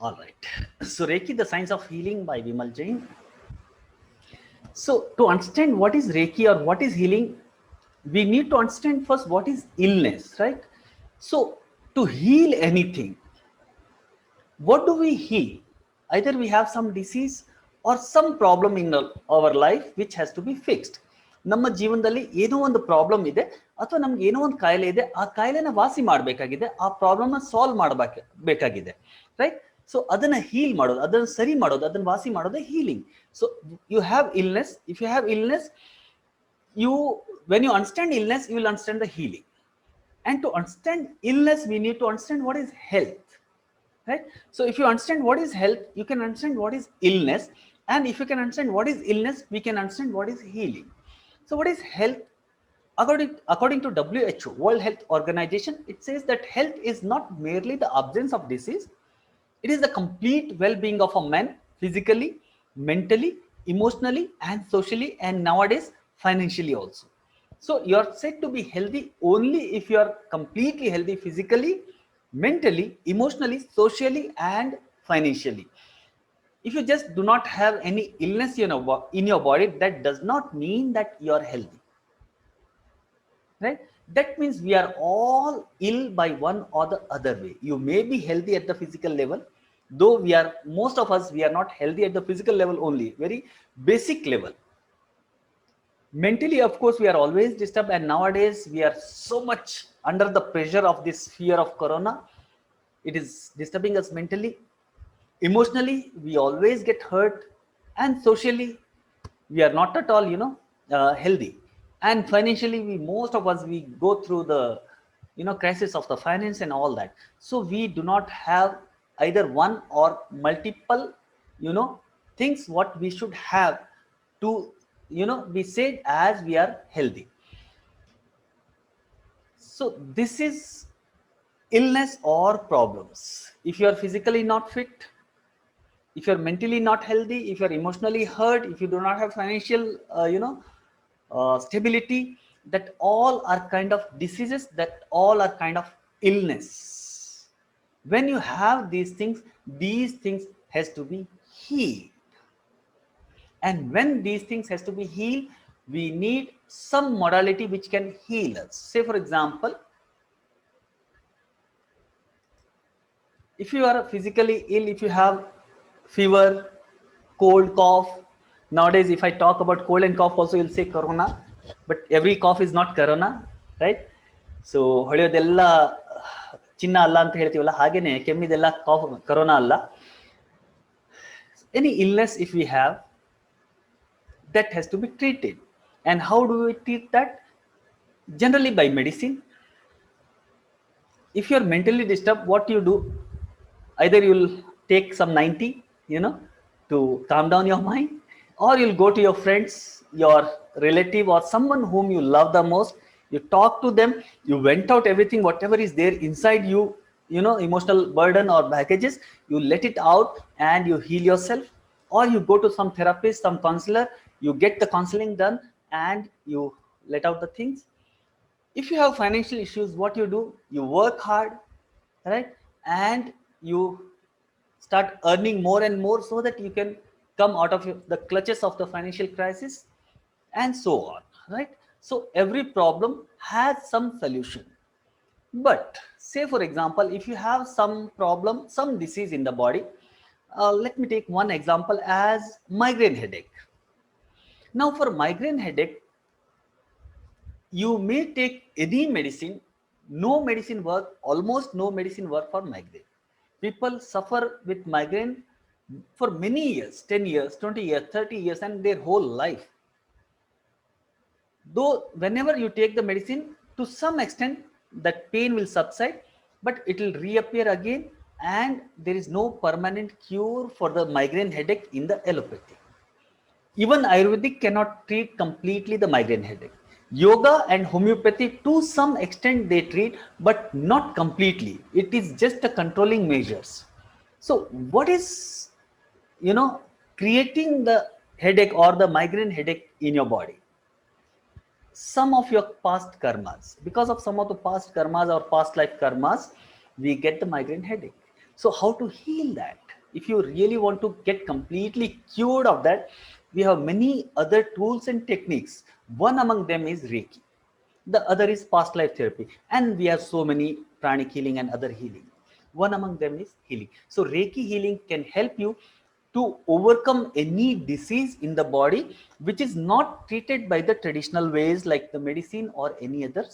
All right. So Reiki, the Science of Healing by Vimal Jain. So to understand what is Reiki or what is healing, we need to understand first what is illness, right? So to heal anything, what do we heal? Either we have some disease or some problem in our life which has to be fixed. ನಮ್ಮ ಜೀವನದಲ್ಲಿ ಏನೋ ಒಂದು problem ಇದೆ ಅಥವಾ ನಮ್ಗೆ ಏನೋ ಒಂದು ಕಾಯಿಲೆ ಇದೆ, ಆ ಕಾಯಿಲೆನ ವಾಸಿ ಮಾಡಬೇಕಾಗಿದೆ, ಆ ಪ್ರಾಬ್ಲಮ್ನ ಸಾಲ್ವ್ ಮಾಡಬೇಕಾಗಿದೆ, ರೈಟ್? ಸೊ ಅದನ್ನ ಹೀಲ್ ಮಾಡೋದು, ಅದನ್ನ ಸರಿ ಮಾಡೋದು, ಅದನ್ನ ವಾಸಿ ಮಾಡೋದು healing. So you have illness. If you have illness, you when you understand illness, you will understand the healing. And to understand illness, we need to understand what is health, right? So if you understand what is health, you can understand what is illness, and if you can understand what is illness, we can understand what is healing. So what is health? According to WHO, World Health Organization, it says that health is not merely the absence of disease, it is the complete well-being of a man, physically, mentally, emotionally, and socially, and nowadays financially also. So you are said to be healthy only if you are completely healthy physically, mentally, emotionally, socially, and financially. If you just do not have any illness in your body, that does not mean that you are healthy, right? That means we are all ill by one or the other way. You may be healthy at the physical level, though most of us, we are not healthy at the physical level only, very basic level. Mentally, of course, we are always disturbed, and nowadays we are so much under the pressure of this fear of corona. It is disturbing us mentally. Emotionally, we always get hurt, and socially, we are not at all healthy. And financially, most of us, we go through the crisis of the finance and all that. So we do not have either one or multiple things what we should have to be said as we are healthy. So this is illness or problems. If you are physically not fit, if you're mentally not healthy, if you're emotionally hurt, if you do not have financial stability, that all are kind of diseases, that all are kind of illness. When you have these things has to be healed. And when these things has to be healed, we need some modality which can heal us. Say for example, if you are physically ill, if you have fever, cold, cough. Nowadays, if I talk about cold and cough also, you'll say corona, but every cough is not corona, right? So ಹೊಳೆಯೋದೆಲ್ಲ ಚಿನ್ನ ಅಲ್ಲ ಅಂತ ಹೇಳ್ತೀವಲ್ಲ, ಹಾಗೇನೆ ಕೆಮ್ಮಿದೆಲ್ಲ calf corona ಅಲ್ಲ. Any illness if we have, that has to be treated. And how do we treat that? Generally by medicine. If you're mentally disturbed, what you do? Either you'll take some 90 to calm down your mind, or you'll go to your friends, your relative, or someone whom you love the most. You talk to them, you vent out everything, whatever is there inside you, emotional burden or baggages, you let it out and you heal yourself. Or you go to some therapist, some counselor, you get the counseling done and you let out the things. If you have financial issues, what you do? You work hard, right? And you start earning more and more so that you can come out of the clutches of the financial crisis, and so on, right? So every problem has some solution. But say for example, if you have some problem, some disease in the body, let me take one example as migraine headache. Now for migraine headache, you may take any medicine, no medicine work, almost no medicine work for migraine. People suffer with migraine for many years, 10 years, 20 years, 30 years, and their whole life. Though whenever you take the medicine, to some extent that pain will subside, but it will reappear again, and there is no permanent cure for the migraine headache in the allopathy. Even Ayurvedic cannot treat completely the migraine headache. Yoga and homeopathy, to some extent they treat, but not completely. It is just a controlling measures. So what is creating the headache or the migraine headache in your body? Some of your past karmas. Because of some of the past karmas or past life karmas, we get the migraine headache. So how to heal that? If you really want to get completely cured of that, we have many other tools and techniques. One among them is Reiki. The other is past life therapy, and we have so many pranic healing and other healing. One among them is healing. So Reiki healing can help you to overcome any disease in the body which is not treated by the traditional ways like the medicine or any other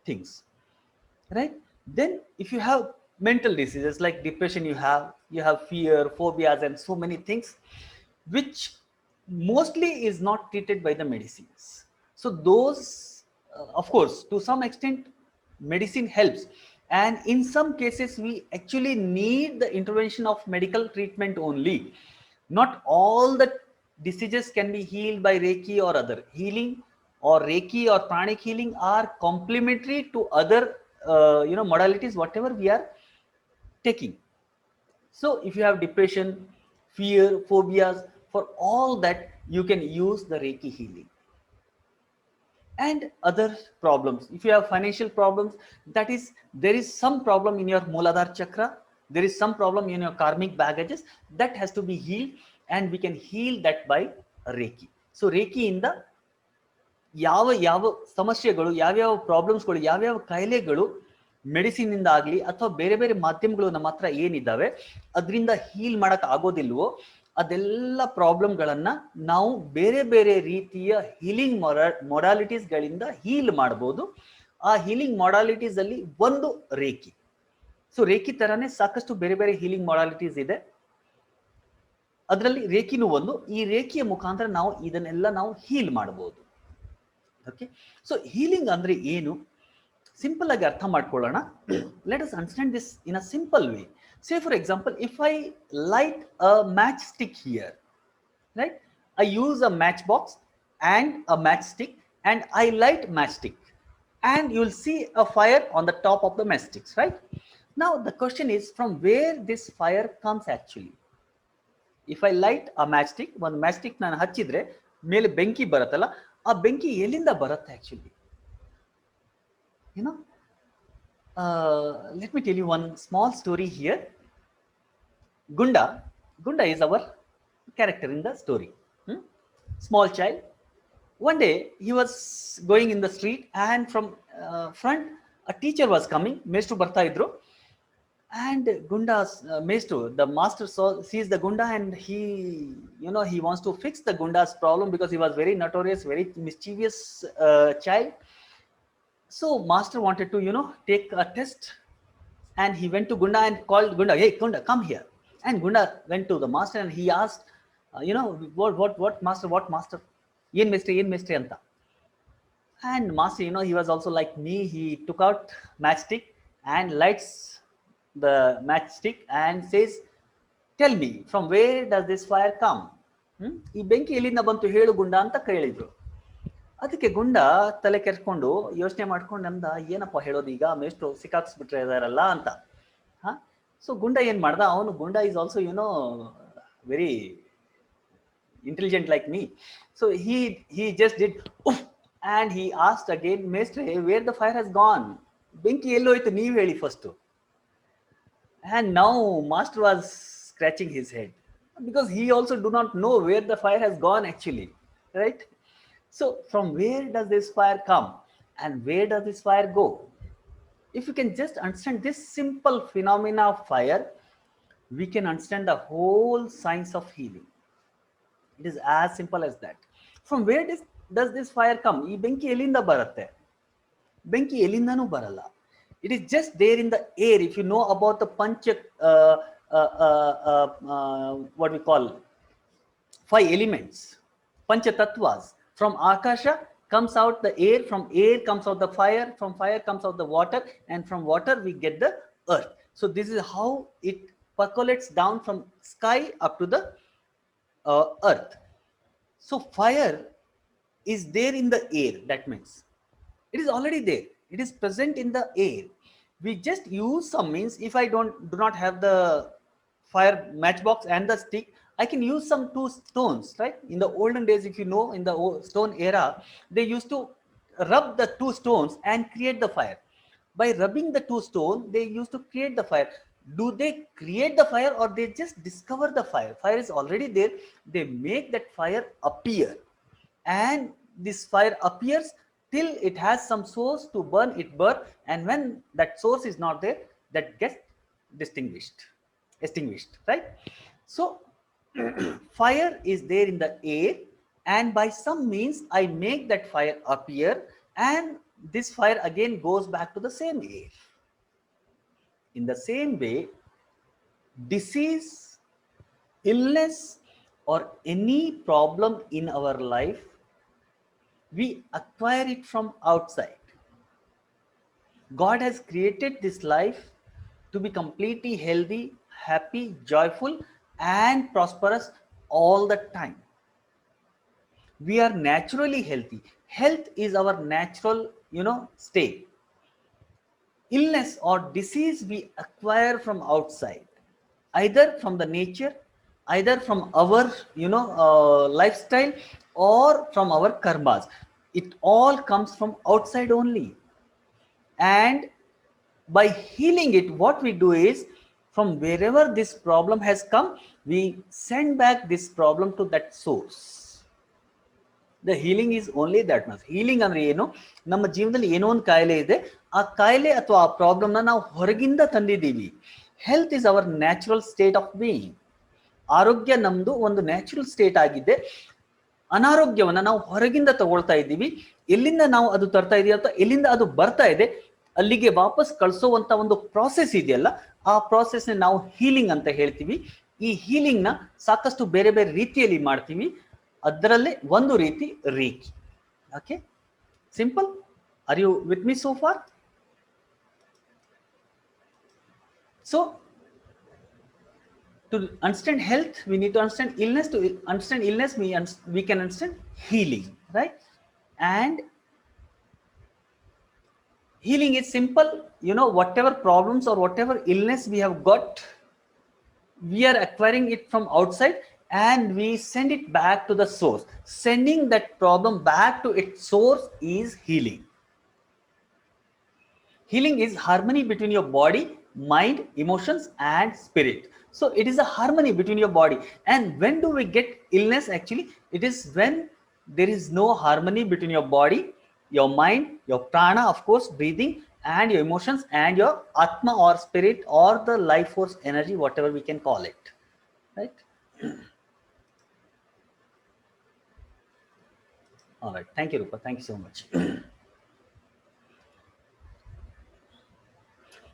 things, right? Then if you have mental diseases like depression, you have fear, phobias, and so many things which mostly is not treated by the medicines. So those, of course, to some extent medicine helps, and in some cases we actually need the intervention of medical treatment only. Not all the diseases can be healed by Reiki or other healing, or Reiki or pranic healing are complementary to other modalities whatever we are taking. So if you have depression, fear, phobias, for all that you can use the Reiki healing. And other problems, if you have financial problems, that is, there is some problem in your Mooladhara chakra, there is some problem in your karmic baggages that has to be healed, and we can heal that by Reiki. So Reiki in the ಯಾವ ಯಾವ ಸಮಸ್ಯೆಗಳು, ಯಾವ್ಯಾವ ಪ್ರಾಬ್ಲಮ್ಸ್ಗಳು, ಯಾವ್ಯಾವ ಕಾಯಿಲೆಗಳು medicine ಇಂದ ಆಗಲಿ ಅಥವಾ ಬೇರೆ ಬೇರೆ ಮಾಧ್ಯಮಗಳು ನಮ್ಮ ಹತ್ರ ಏನಿದ್ದಾವೆ ಅದರಿಂದ ಹೀಲ್ ಮಾಡಕ್ ಆಗೋದಿಲ್ವೋ, ಅದೆಲ್ಲ ಪ್ರಾಬ್ಲಮ್ಗಳನ್ನ ನಾವು ಬೇರೆ ಬೇರೆ ರೀತಿಯ ಹೀಲಿಂಗ್ ಮೊಡಾಲಿಟೀಸ್ ಗಳಿಂದ ಹೀಲ್ ಮಾಡಬಹುದು. ಆ ಹೀಲಿಂಗ್ ಮೊಡಾಲಿಟೀಸ್ ಅಲ್ಲಿ ಒಂದು ರೇಖಿ. ಸೊ ರೇಖಿ ತರಾನೇ ಸಾಕಷ್ಟು ಬೇರೆ ಬೇರೆ ಹೀಲಿಂಗ್ ಮೊಡಾಲಿಟೀಸ್ ಇದೆ, ಅದರಲ್ಲಿ ರೇಖಿನೂ ಒಂದು. ಈ ರೇಖಿಯ ಮುಖಾಂತರ ನಾವು ಇದನ್ನೆಲ್ಲ ನಾವು ಹೀಲ್ ಮಾಡಬಹುದು. ಓಕೆ, ಸೊ ಹೀಲಿಂಗ್ ಅಂದ್ರೆ ಏನು ಸಿಂಪಲ್ ಆಗಿ ಅರ್ಥ ಮಾಡ್ಕೊಳ್ಳೋಣ. Let us understand this in a simple way. Say for example, if I light a matchstick here, right? I use a matchbox and a matchstick, and I light matchstick, and you'll see a fire on the top of the matchsticks, right? Now the question is, from where this fire comes actually? If I light a matchstick, ಒಂದು matchstick ನಾನು ಹಚ್ಚಿದ್ರೆ ಮೇಲೆ ಬೆಂಕಿ ಬರುತ್ತಲ್ಲ, ಆ ಬೆಂಕಿ ಎಲ್ಲಿಂದ ಬರುತ್ತೆ actually? You know, let me tell you one small story here. Gunda is our character in the story. Small child. One day he was going in the street, and from front a teacher was coming. Mestru barta idru, and Gunda's Mestru, the master, sees the Gunda, and he wants to fix the Gunda's problem because he was very notorious, very mischievous child. So master wanted to take a test, and he went to Gunda and called Gunda, "Hey Gunda, come here." And Gunda went to the master and he asked, what master, yen mestre anta. And master, he was also like me. He took out matchstick and lights the matchstick and says, "Tell me, from where does this fire come?" ಈ ಬೆಂಕಿ ಎಲ್ಲಿಂದ ಬಂತು ಹೇಳು ಗುಂಡ ಅಂತ ಕೇಳಿದ್ರು. ಅದಕ್ಕೆ ಗುಂಡ ತಲೆ ಕೆರ್ಕೊಂಡು ಯೋಚನೆ ಮಾಡ್ಕೊಂಡು ಅಂದ, ಏನಪ್ಪ ಹೇಳೋದು ಈಗ, ಮೇಷ್ಟ್ರು ಸಿಕ್ಕಾಕ್ಸ್ಬಿಟ್ರೆ ಇದಾರಲ್ಲ ಅಂತ. ಸೊ ಗುಂಡ ಏನ್ ಮಾಡ್ದ, ಅವನು ಗುಂಡ is also very intelligent like me. So he just did oof, and he asked again, "Mestre, where the fire has gone? Benki ello hoytu, neevu heli first." And now master was scratching his head because he also do not know where the fire has gone actually, right? So from where does this fire come and where does this fire go? If you can just understand this simple phenomena of fire, we can understand the whole science of healing. It is as simple as that. From where does this fire come? ಈ ಬೆಂಕಿ ಎಲ್ಲಿಂದ ಬರುತ್ತೆ? ಬೆಂಕಿ ಎಲ್ಲಿಂದನೂ ಬರಲ್ಲ. It is just there in the air. If you know about the what we call 5 elements, pancha tattvas, from akasha comes out the air, from air comes out the fire, from fire comes out the water, and from water we get the earth. So this is how it percolates down from sky up to the earth. So fire is there in the air. That means it is already there. It is present in the air. We just use some means. If I do not have the fire matchbox and the stick, I can use some 2 stones, right? In the olden days, if you know, in the stone era, they used to rub the 2 stones and create the fire. By rubbing the 2 stones, they used to create the fire. Do they create the fire or they just discover the fire? Fire is already there. They make that fire appear, and this fire appears till it has some source to burn, it burn, and when that source is not there, that gets extinguished, right? So fire is there in the air, and by some means I make that fire appear, and this fire again goes back to the same air. In the same way, disease, illness, or any problem in our life, we acquire it from outside. God has created this life to be completely healthy, happy, joyful, and prosperous all the time. We are naturally healthy. Health is our natural, state. Illness or disease we acquire from outside, either from the nature, either from our, lifestyle, or from our karmas. It all comes from outside only. And by healing it, what we do is, from wherever this problem has come, we send back this problem to that source. The healing is only that much. Healing ಅಂದ್ರೆ ಏನು? ನಮ್ಮ ಜೀವನದಲ್ಲಿ ಏನೋ ಒಂದು ಕಾಯಿಲೆ ಇದೆ, ಆ ಕಾಯಿಲೆ ಅಥವಾ ಆ ಪ್ರಾಬ್ಲಮ್ನ ನಾವು ಹೊರಗಿಂದ ತಂದಿದ್ದೀವಿ. Health is our natural state of being. ಆರೋಗ್ಯ ನಮ್ದು ಒಂದು ನ್ಯಾಚುರಲ್ ಸ್ಟೇಟ್ ಆಗಿದೆ. ಅನಾರೋಗ್ಯವನ್ನ ನಾವು ಹೊರಗಿಂದ ತಗೊಳ್ತಾ ಇದ್ದೀವಿ. ಎಲ್ಲಿಂದ ನಾವು ಅದು ತರ್ತಾ ಇದೀವಿ ಅಥವಾ ಎಲ್ಲಿಂದ ಅದು ಬರ್ತಾ ಇದೆ, ಅಲ್ಲಿಗೆ ವಾಪಸ್ ಕಳಿಸೋವಂತ ಒಂದು ಪ್ರಾಸೆಸ್ ಇದೆಯಲ್ಲ, ಆ ಪ್ರಾಸೆಸ್ ನಾವು ಹೀಲಿಂಗ್ ಅಂತ ಹೇಳ್ತೀವಿ. ಈ ಹೀಲಿಂಗ್ ನ ಸಾಕಷ್ಟು ಬೇರೆ ಬೇರೆ ರೀತಿಯಲ್ಲಿ ಮಾಡ್ತೀವಿ. ಅದರಲ್ಲೇ ಒಂದು ರೀತಿ reiki. Okay, simple. Are you with me so far? So to understand health, we need to understand illness. To understand illness, we can understand healing, right? And healing is simple. Whatever problems or whatever illness we have got, we are acquiring it from outside, and we send it back to the source. Sending that problem back to its source is healing. Healing is harmony between your body, mind, emotions, and spirit. So it is a harmony between your body. And when do we get illness? Actually, it is when there is no harmony between your body, your mind, your prana, of course, breathing, and your emotions, and your atma or spirit, or the life force energy, whatever we can call it, right? All right, thank you, Rupa. Thank you so much.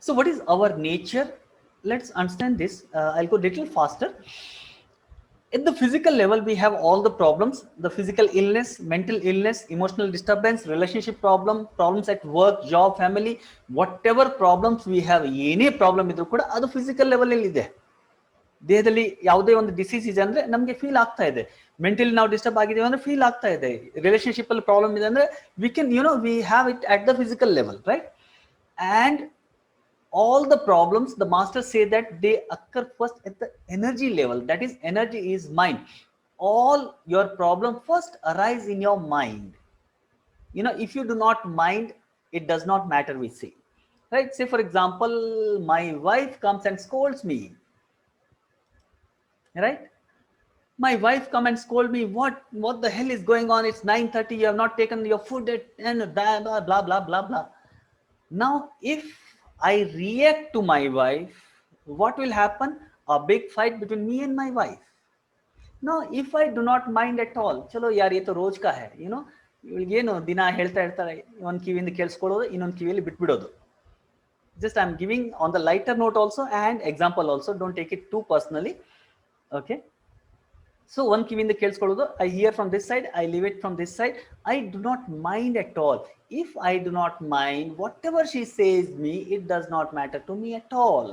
So what is our nature? Let's understand this. I'll go a little faster. At the physical level, we have all the problems: the physical illness, mental illness, emotional disturbance, relationship problems at work, job, family, whatever problems we have, ಏನೇ problem ಇದ್ರೂ ಕೂಡ ಅದು physical level ಅಲ್ಲಿ ಇದೆ. ದೇಹದಲ್ಲಿ ಯಾವುದೇ ಒಂದು disease ಇದೆ ಅಂದ್ರೆ ನಮ್ಗೆ ಫೀಲ್ ಆಗ್ತಾ ಇದೆ. ಮೆಂಟಲಿ ನಾವು ಡಿಸ್ಟರ್ಬ್ ಆಗಿದ್ದೀವಿ ಅಂದ್ರೆ ಫೀಲ್ ಆಗ್ತಾ ಇದೆ. ರಿಲೇಶನ್ಶಿಪ್ ಅಲ್ಲಿ ಪ್ರಾಬ್ಲಮ್ ಇದೆ ಅಂದ್ರೆ we can, we have it at the physical level, right? And all the problems, the masters say that they occur first at the energy level. That is, energy is mind. All your problem first arise in your mind. If you do not mind, it does not matter, we say, right? Say for example, my wife comes and scolds me, right? My wife come and scold me. What the hell is going on? It's 9:30, you have not taken your food, and blah blah blah blah blah blah. Now if I react to my wife, what will happen? A big fight between me and my wife. Now, if I do not mind at all, chalo yaar, ye to roz ka hai, ಏನು ದಿನ ಹೇಳ್ತಾ ಇರ್ತಾರೆ, ಒಂದು ಕಿವಿಯಿಂದ ಕೇಳಿಸ್ಕೊಳ್ಳೋದು, ಇನ್ನೊಂದು ಕಿವಿಯಲ್ಲಿ ಬಿಟ್ಬಿಡೋದು. Just I'm giving on the lighter note also and example also. Don't take it too personally. Okay. So one ಕಿವಿಯಿಂದ ಕೇಳಿಸ್ಕೊಳ್ಳೋದು, I hear from this side, I leave it from this side. I do not mind at all. If I do not mind, whatever she says me, it does not matter to me at all,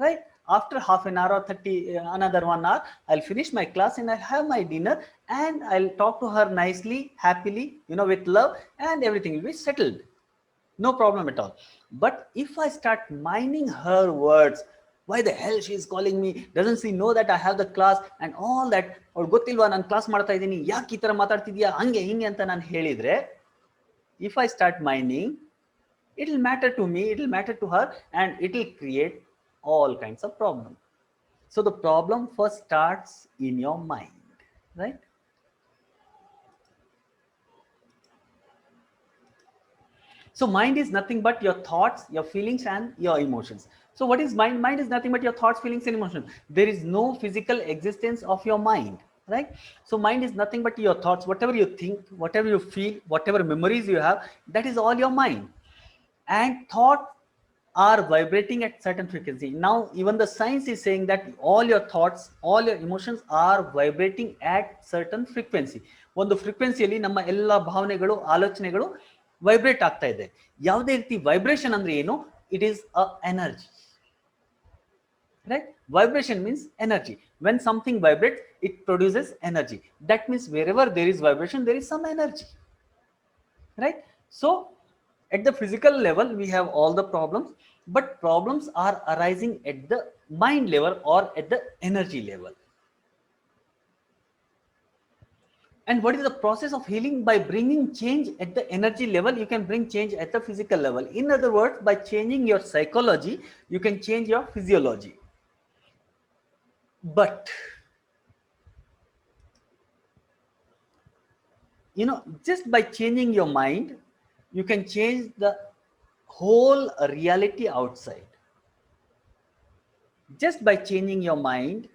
right? After half an hour or 30, another 1 hour, I'll finish my class and I'll have my dinner, and I'll talk to her nicely, happily, with love, and everything will be settled. No problem at all. But if I start minding her words, why the hell she is calling me, doesn't she know that I have the class and all that, or ಗೊತ್ತಿಲ್ವಾ ನಾನು class ಮಾಡ್ತಾ ಇದ್ದೀನಿ, ಯಾಕೆ ಈ ತರ ಮಾತಾಡ್ತಿದ್ಯಾ, ಹಂಗೆ ಹಿಂಗೆ ಅಂತ ನಾನು ಹೇಳಿದ್ರೆ, if I start minding, it will matter to me, it will matter to her, and it will create all kinds of problems. So the problem first starts in your mind, right? So mind is nothing but your thoughts, your feelings, and your emotions. So what is mind? Mind is nothing but your thoughts, feelings, and emotions. There is no physical existence of your mind, right? So mind is nothing but your thoughts. Whatever you think, whatever you feel, whatever memories you have, that is all your mind. And thoughts are vibrating at certain frequency. Now even the science is saying that all your thoughts, all your emotions are vibrating at certain frequency. ಒಂದು ಫ್ರೀಕ್ವೆನ್ಸಿಯಲ್ಲಿ ನಮ್ಮ ಎಲ್ಲ ಭಾವನೆಗಳು, ಆಲೋಚನೆಗಳು vibrate ಆಗ್ತಾ ಇದೆ. ಯಾವುದೇ ರೀತಿ vibration ಅಂದ್ರೆ ಏನು? It is a energy, right? Vibration means energy. When something vibrates, it produces energy. That means wherever there is vibration, there is some energy, right? So at the physical level we have all the problems, but problems are arising at the mind level or at the energy level. And what is the process of healing? By bringing change at the energy level, you can bring change at the physical level. In other words, by changing your psychology, you can change your physiology. But just by changing your mind, you can change the whole reality outside. Just by changing your mind,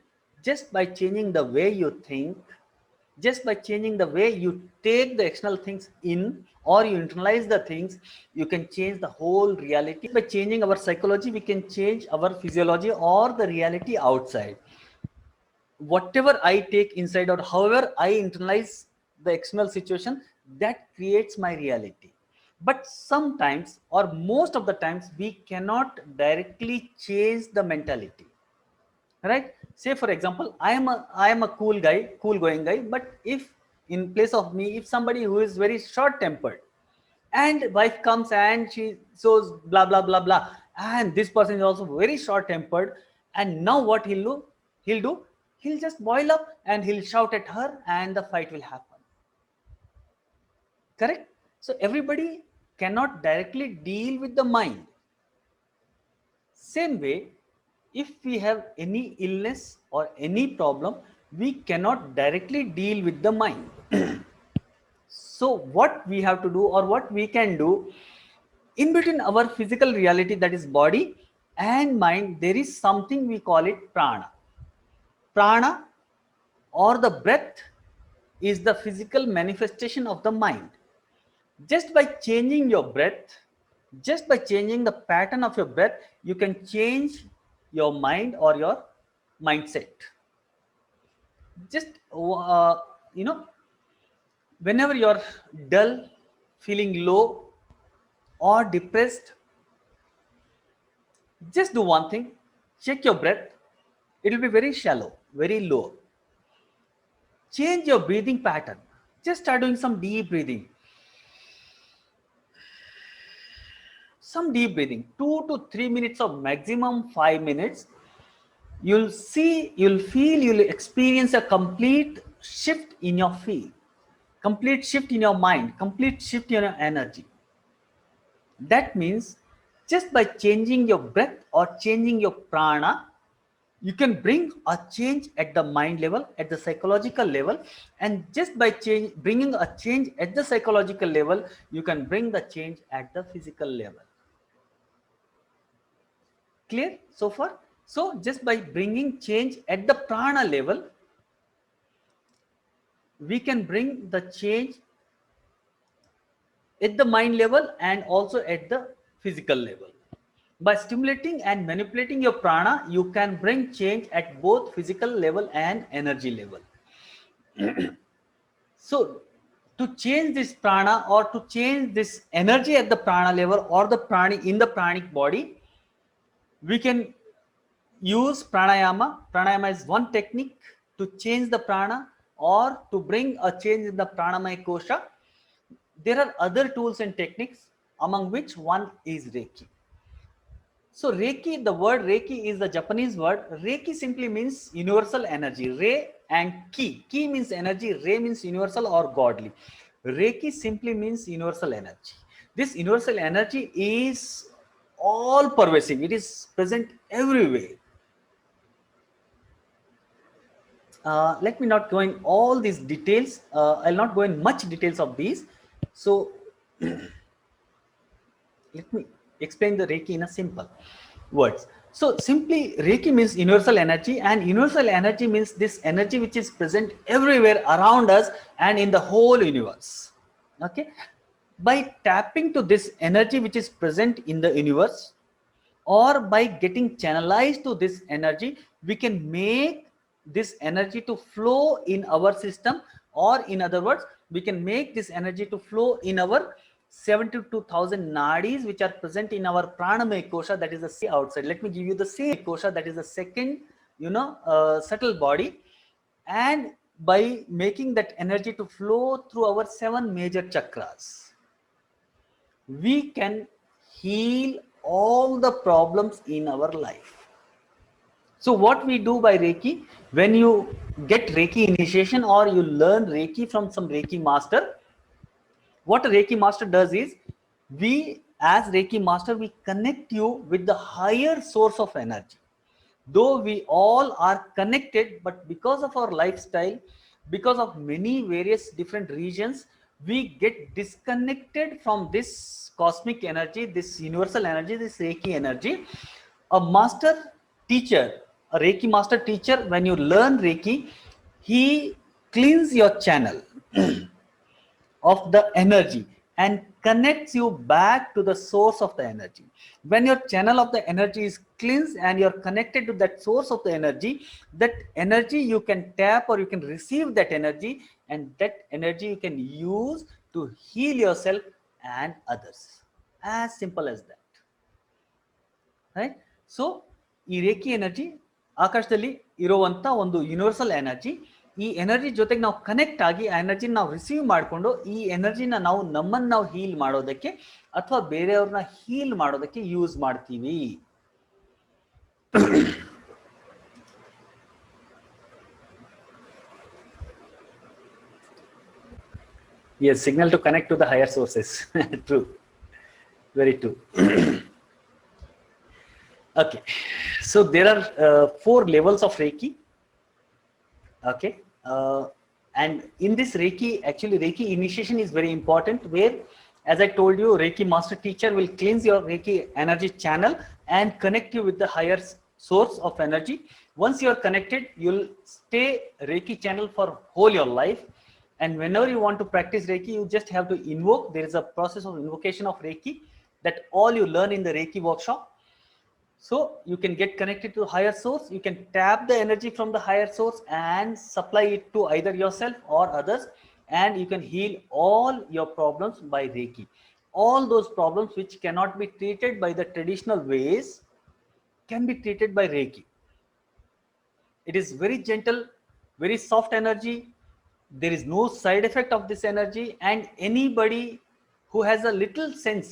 just by changing the way you think, just by changing the way you take the external things in or you internalize the things, you can change the whole reality. By changing our psychology, we can change our physiology or the reality outside. Whatever I take inside or however I internalize the external situation, that creates my reality. But sometimes or most of the times we cannot directly change the mentality, right? Say for example, I am a cool guy, cool going guy, but if in place of me, if somebody who is very short tempered and wife comes and she shows blah blah blah blah, and this person is also very short tempered, and now what he'll just boil up and he'll shout at her and the fight will happen, correct? So everybody cannot directly deal with the mind. Same way, if we have any illness or any problem, we cannot directly deal with the mind. So what we have to do or what we can do, in between our physical reality, that is body and mind, there is something we call it prana. Prana or the breath is the physical manifestation of the mind. Just by changing your breath, just by changing the pattern of your breath, you can change your mind or your mindset. Just whenever you're dull, feeling low or depressed, just do one thing: check your breath. It will be very shallow, very low. Change your breathing pattern. Just start doing some deep breathing. Some deep breathing, 2 to 3 minutes or maximum 5 minutes. You'll see, you'll feel, you'll experience a complete shift in your feel, complete shift in your mind, complete shift in your energy. That means just by changing your breath or changing your prana, you can bring a change at the mind level, at the psychological level. And just by bringing a change at the psychological level, you can bring the change at the physical level. Clear so far? So just by bringing change at the prana level, we can bring the change at the mind level and also at the physical level. By stimulating and manipulating your prana, you can bring change at both physical level and energy level. So to change this prana or to change this energy at the prana level or the prana in the pranic body, we can use pranayama. Pranayama is one technique to change the prana or to bring a change in the pranamaya kosha. There are other tools and techniques, among which one is Reiki. So Reiki, the word Reiki is the Japanese word. Reiki simply means universal energy. Re and Ki. Ki means energy, Re means universal or godly. Reiki simply means universal energy. This universal energy is all pervasive. It is present everywhere. Let me not go in all these details. I'll not go in much details of these. So let me explain the Reiki in a simple words. So simply Reiki means universal energy, and universal energy means this energy which is present everywhere around us and in the whole universe. Okay. By tapping to this energy which is present in the universe, or by getting channelized to this energy, we can make this energy to flow in our system, or in other words, we can make this energy to flow in our 72,000 nadis which are present in our pranamaya kosha, that is the sea outside. Let me give you the same kosha, that is the second subtle body, and by making that energy to flow through our 7 major chakras, we can heal all the problems in our life. So what we do by Reiki, when you get Reiki initiation or you learn Reiki from some Reiki master, what a Reiki master does is, we as Reiki master, we connect you with the higher source of energy. Though we all are connected, but because of our lifestyle, because of many various different regions, we get disconnected from this cosmic energy, this universal energy, this Reiki energy. A master teacher, a Reiki master teacher, when you learn Reiki, he cleans your channel of the energy and connects you back to the source of the energy. When your channel of the energy is cleansed and you're connected to that source of the energy, that energy you can tap or you can receive that energy, and that energy you can use to heal yourself and others. As simple as that. Right? So ಈ reiki energy ಆಕಾಶದಲ್ಲಿ ಇರುವಂತ ಒಂದು universal energy. ಈ energy ಜೊತೆಗೆ ನಾವು connect ಆಗಿ ಆ energy ನಾವು ರಿಸೀವ್ ಮಾಡಿಕೊಂಡು ಈ ಎನರ್ಜಿನ ನಾವು ನಮ್ಮನ್ನು ನಾವು ಹೀಲ್ ಮಾಡೋದಕ್ಕೆ ಅಥವಾ ಬೇರೆಯವ್ರನ್ನ ಹೀಲ್ ಮಾಡೋದಕ್ಕೆ ಯೂಸ್ ಮಾಡ್ತೀವಿ. Yes, signal to connect to the higher sources. True, very true. Okay, so there are 4 levels of Reiki. Okay, and in this Reiki, actually Reiki initiation is very important, where, as I told you, Reiki master teacher will cleanse your Reiki energy channel and connect you with the higher source of energy. Once you are connected, you'll stay Reiki channel for whole your life. And whenever you want to practice Reiki, you just have to invoke. There is a process of invocation of Reiki that all you learn in the Reiki workshop. So you can get connected to the higher source. You can tap the energy from the higher source and supply it to either yourself or others, and you can heal all your problems by Reiki. All those problems which cannot be treated by the traditional ways can be treated by Reiki. It is very gentle, very soft energy. There is no side effect of this energy, and anybody who has a little sense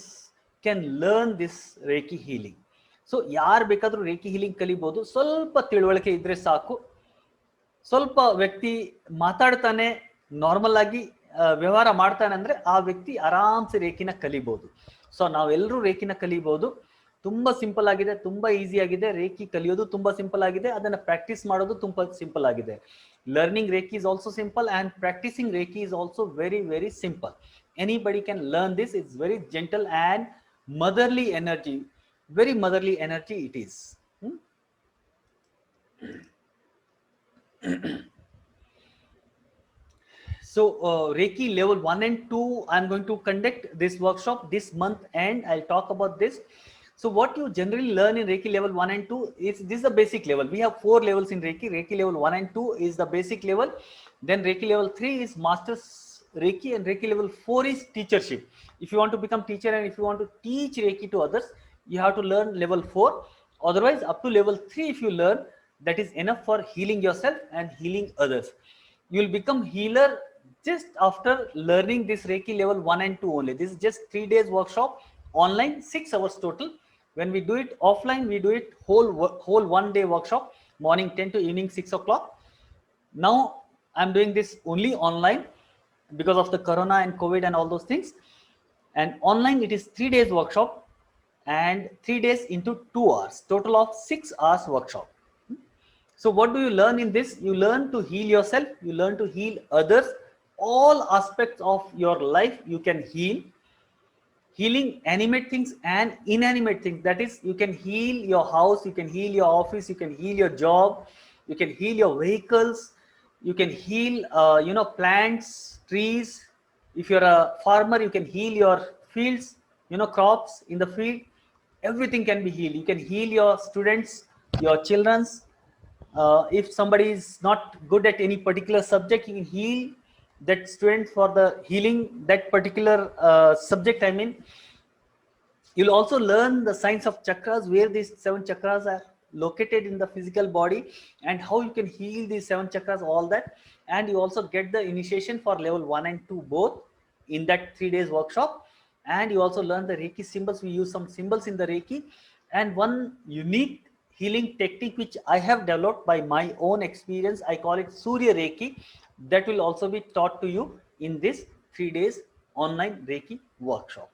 can learn this Reiki healing. So ಯಾರು ಬೇಕಾದರೂ reiki healing ಕಲಿಬಹುದು. ಸ್ವಲ್ಪ ತಿಳುವಳಿಕೆ ಇದ್ರೆ ಸಾಕು. ಸ್ವಲ್ಪ ವ್ಯಕ್ತಿ ಮಾತಾಡ್ತಾನೆ, normal ಆಗಿ ವ್ಯವಹಾರ ಮಾಡ್ತಾನೆ ಅಂದ್ರೆ ಆ ವ್ಯಕ್ತಿ ಆರಾಮ್ಸೆ ರೇಖಿನ ಕಲಿಬಹುದು. ಸೊ ನಾವೆಲ್ಲರೂ ರೇಖಿನ ಕಲಿಬಹುದು. ತುಂಬಾ ಸಿಂಪಲ್ ಆಗಿದೆ, ತುಂಬಾ ಈಸಿ ಆಗಿದೆ. ರೇಖಿ ಕಲಿಯೋದು ತುಂಬಾ ಸಿಂಪಲ್ ಆಗಿದೆ, ಅದನ್ನ ಪ್ರಾಕ್ಟೀಸ್ ಮಾಡೋದು ತುಂಬಾ ಸಿಂಪಲ್ ಆಗಿದೆ. Learning Reiki is also simple, and practicing Reiki is also very, very simple. Anybody can learn this. It's very gentle and motherly energy. Very motherly energy it is. So Reiki level 1 and 2, I'm going to conduct this workshop this month, and I'll talk about this. So what you generally learn in Reiki level 1 and 2 is, this is the basic level. We have 4 levels in Reiki. Reiki level 1 and 2 is the basic level. Then Reiki level 3 is Master's Reiki, and Reiki level 4 is teachership. If you want to become teacher and if you want to teach Reiki to others, you have to learn level 4. Otherwise, up to level 3, if you learn, that is enough for healing yourself and healing others. You will become healer just after learning this Reiki level 1 and 2 only. This is just 3 days workshop, online 6 hours total. When we do it offline, we do it whole 1 day workshop, morning 10 to evening 6 o'clock. Now I'm doing this only online because of the corona and COVID and all those things. And online it is 3 days workshop. and 3 days into 2 hours, total of 6 hours workshop. So what do you learn in this? You learn to heal yourself, you learn to heal others, all aspects of your life you can heal. Healing animate things and inanimate things, that is, you can heal your house, you can heal your office, you can heal your job, you can heal your vehicles, you can heal plants, trees. If you're a farmer, you can heal your fields, crops in the field. Everything can be healed. You can heal your students, your children's. If somebody is not good at any particular subject, you can heal that student for the healing that particular subject. I mean, you'll also learn the science of chakras, where these 7 chakras are located in the physical body, and how you can heal these 7 chakras, all that. And you also get the initiation for level 1 and 2 both in that 3 days workshop. And you also learn the Reiki symbols. We use some symbols in the Reiki, and one unique healing technique which I have developed by my own experience, I call it Surya Reiki. That will also be taught to you in this 3 days online Reiki workshop.